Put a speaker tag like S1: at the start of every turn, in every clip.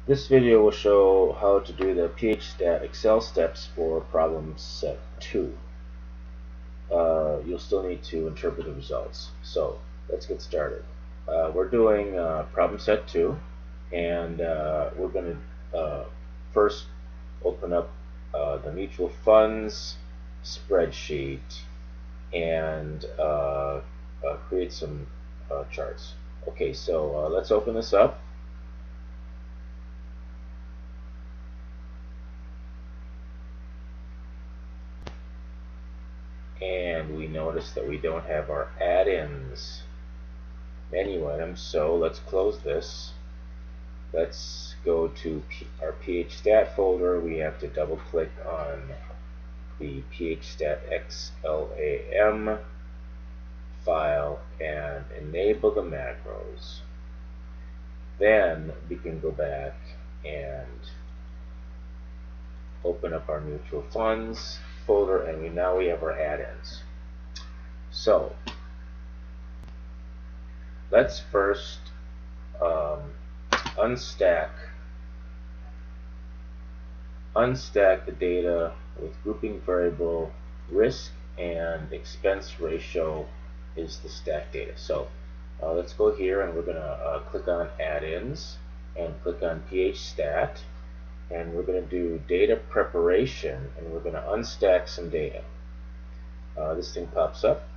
S1: This video will show how to do the PHStat Excel steps for problem set 2. You'll still need to interpret the results. So let's get started. We're doing problem set 2, and we're going to first open up the mutual funds spreadsheet and create some charts. Okay, so let's open this up. And we notice that we don't have our add-ins menu items, so let's close this. Let's go to our PHStat folder. We have to double click on the PHStat XLAM file and enable the macros. Then we can go back and open up our mutual funds folder, and now we have our add-ins. So let's first unstack the data with grouping variable risk and expense ratio is the stack data. So let's go here, and we're going to click on add-ins and click on PHStat, and we're going to do data preparation, and we're going to unstack some data. This thing pops up,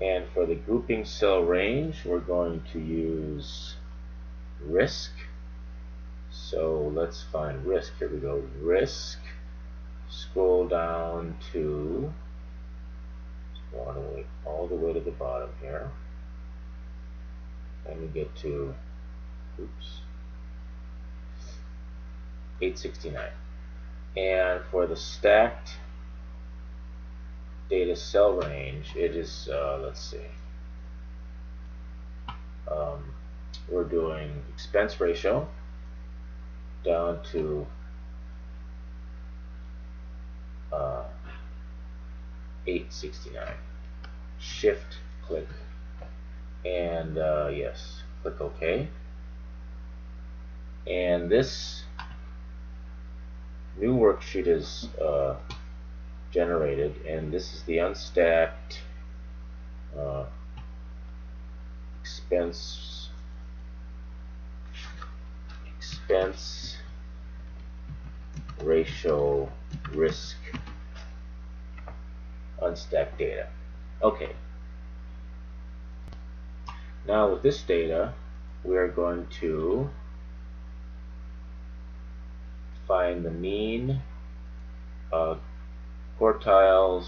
S1: and for the grouping cell range we're going to use risk. So let's find risk. Here we go, risk. Scroll down to all the way to the bottom here, and we get to 869. And for the stacked data cell range, it is let's see, we're doing expense ratio down to 869. Shift click, and yes, click OK. And this new worksheet is generated, and this is the unstacked expense ratio risk unstacked data. Okay, now with this data we are going to find the mean, quartile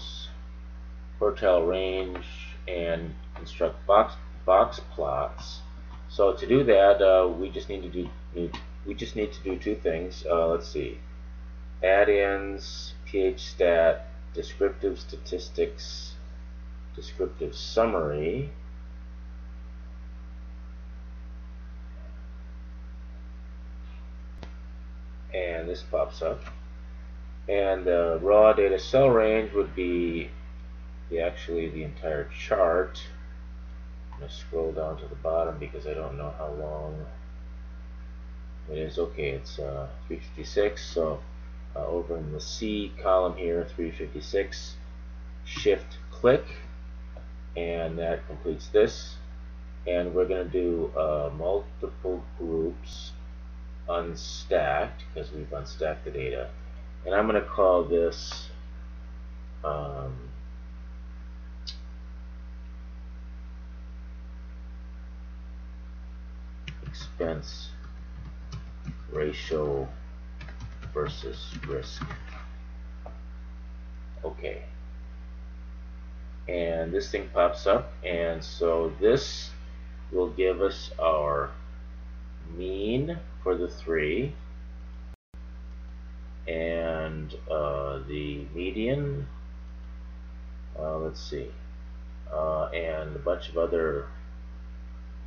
S1: range, and construct box plots. So to do that, we just need to do two things. Let's see, add-ins, PHStat, descriptive statistics, descriptive summary, and this pops up. And the raw data cell range would be actually the entire chart. I'm going to scroll down to the bottom because I don't know how long it is. Okay, it's 356. So over in the C column here, 356. Shift click, and that completes this. And we're going to do multiple groups unstacked because we've unstacked the data. And I'm going to call this expense ratio versus risk. Okay, and this thing pops up, and so this will give us our mean for the three, and the median, let's see, and a bunch of other,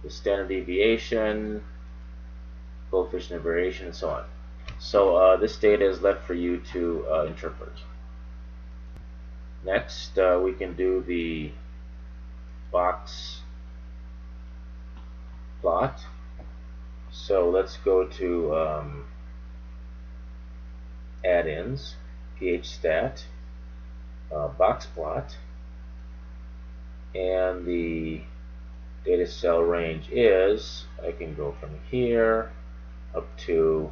S1: the standard deviation, coefficient of variation, and so on. So this data is left for you to interpret. Next, we can do the box plot. So let's go to add-ins, phstat, box plot, and the data cell range is, I can go from here up to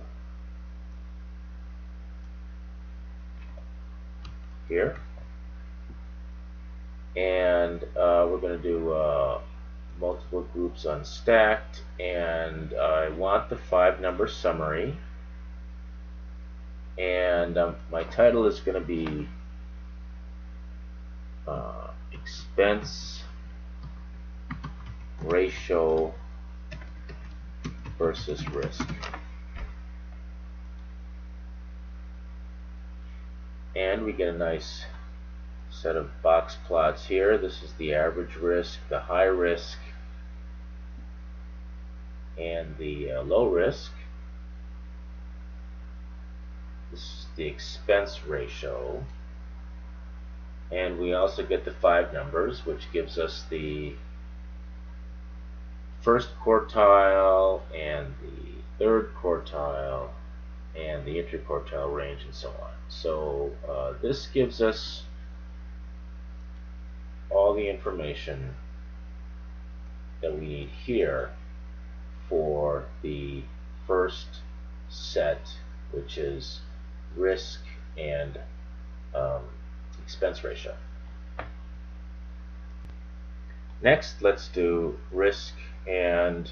S1: here, and we're going to do multiple groups unstacked, and I want the 5-number summary, and my title is going to be expense ratio versus risk. And we get a nice set of box plots here. This is the average risk, the high risk, and the low risk. This is the expense ratio. And we also get the 5 numbers, which gives us the first quartile and the third quartile and the interquartile range and so on. So this gives us all the information that we need here for the first set, which is risk and expense ratio. Next, let's do risk and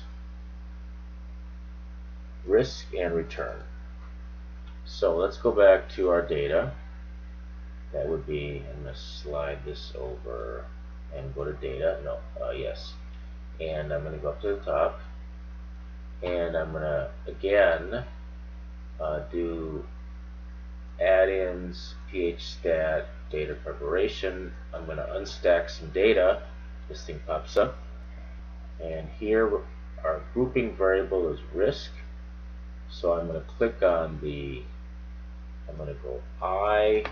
S1: return. So let's go back to our data. That would be, I'm going to slide this over and go to data. Yes. And I'm going to go up to the top, and I'm going to again do add-ins, phstat, data preparation. I'm going to unstack some data. This thing pops up, and here our grouping variable is risk. So I'm going to click on I'm going to go I1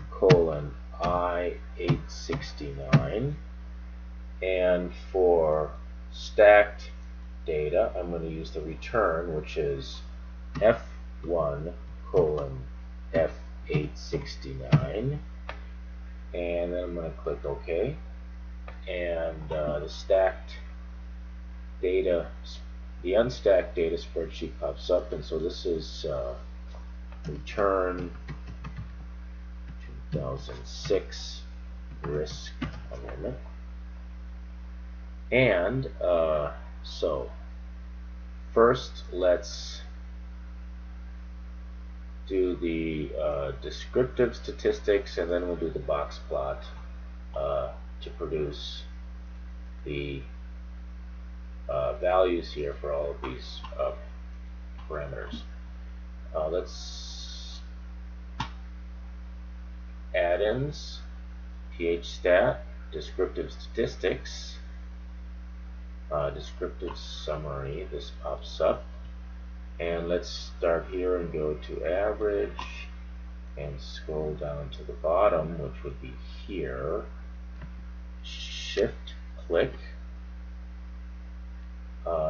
S1: colon I869, and for stacked data I'm going to use the return, which is F1 colon F869, and then I'm going to click OK, and the stacked data, the unstacked data spreadsheet pops up, and so this is return 2006 risk. A moment. And so first let's do the descriptive statistics, and then we'll do the box plot to produce the values here for all of these parameters. Let's add-ins, phstat, descriptive statistics, descriptive summary. This pops up, and let's start here and go to average and scroll down to the bottom, which would be here. Shift click.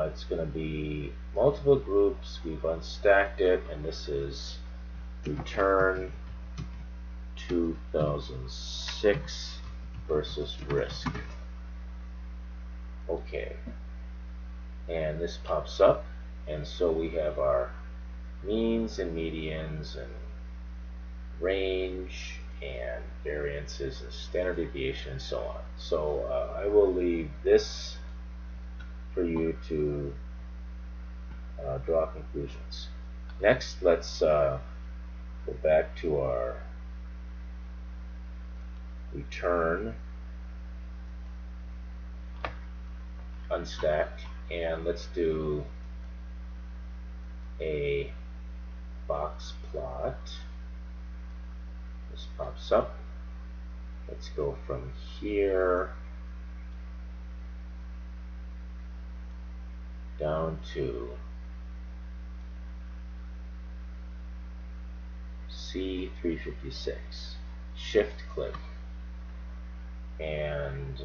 S1: It's going to be multiple groups. We've unstacked it, and this is return 2006 versus risk. Okay, and this pops up, and so we have our means and medians and range and variances and standard deviation and so on. So I will leave this for you to draw conclusions. Next, let's go back to our return unstacked, and let's do a box plot. This pops up. Let's go from here down to C356. Shift click, and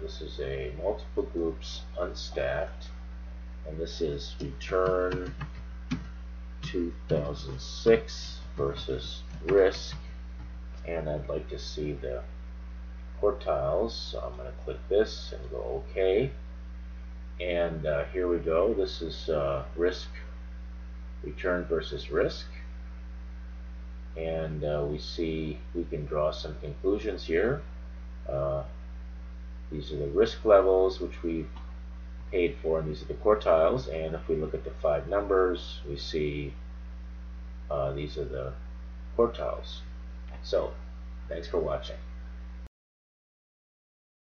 S1: this is a multiple groups unstacked, and this is return 2006 versus risk, and I'd like to see the quartiles, so I'm going to click this and go OK. And here we go. This is risk return versus risk, and we see we can draw some conclusions here. These are the risk levels which we've paid for, and these are the quartiles. And if we look at the 5 numbers, we see these are the quartiles. So thanks for watching.